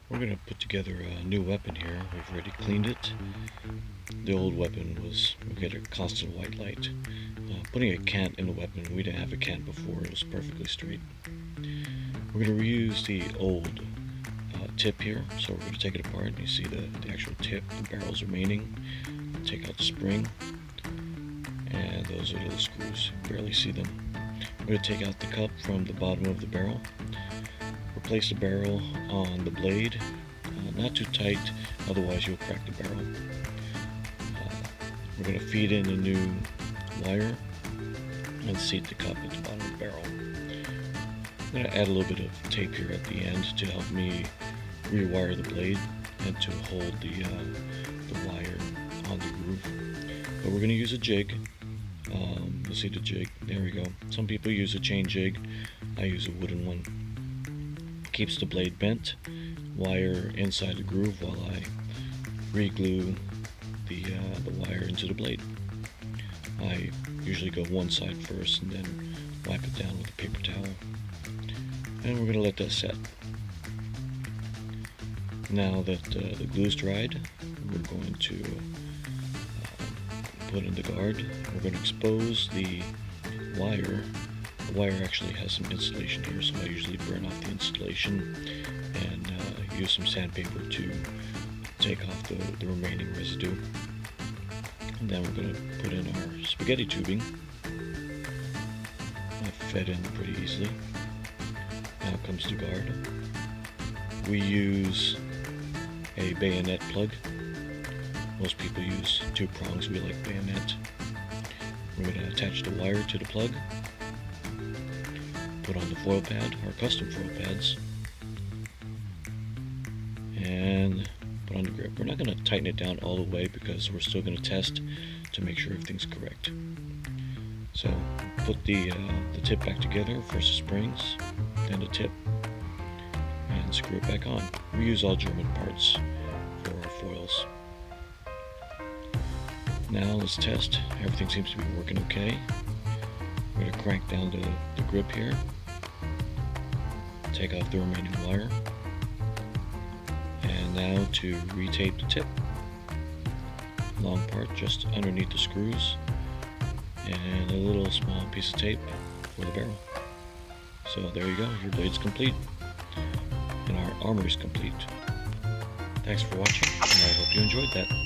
We're going to put together a new weapon here. We've already cleaned it. The old weapon we get a constant white light. Putting a cant in the weapon, we didn't have a cant before, it was perfectly straight. We're going to reuse the old tip here, so we're going to take it apart and you see the actual tip, the barrel's remaining. Take out the spring, and those are the screws, you barely see them. We're going to take out the cup from the bottom of the barrel, replace the barrel on the blade, not too tight, otherwise you'll crack the barrel. We're going to feed in a new wire and seat the cup at the bottom of the barrel. I'm going to add a little bit of tape here at the end to help me rewire the blade and to hold the wire on the groove. But we're going to use a jig. You'll see the jig, there we go. Some people use a chain jig, I use a wooden one. Keeps the blade bent, wire inside the groove while I re-glue the wire into the blade. I usually go one side first and then wipe it down with a paper towel. And we're going to let that set. Now that the glue's dried, we're going to put in the guard. We're going to expose the wire. The wire actually has some insulation here, so I usually burn off the insulation and use some sandpaper to take off the remaining residue. And then we're going to put in our spaghetti tubing. That fed in pretty easily. Now comes the guard. We use a bayonet plug. Most people use 2 prongs, we like bayonet. We're going to attach the wire to the plug, put on the foil pad, our custom foil pads, and put on the grip. We're not going to tighten it down all the way because we're still going to test to make sure everything's correct. So put the tip back together, first the springs, then the tip, and screw it back on. We use all German parts for our foils. Now let's test. Everything seems to be working okay. We're going to crank down the grip here, take off the remaining wire, and now to retape the tip. Long part just underneath the screws, and a little small piece of tape for the barrel. So there you go, your blade's complete, and our armor is complete. Thanks for watching, and I hope you enjoyed that.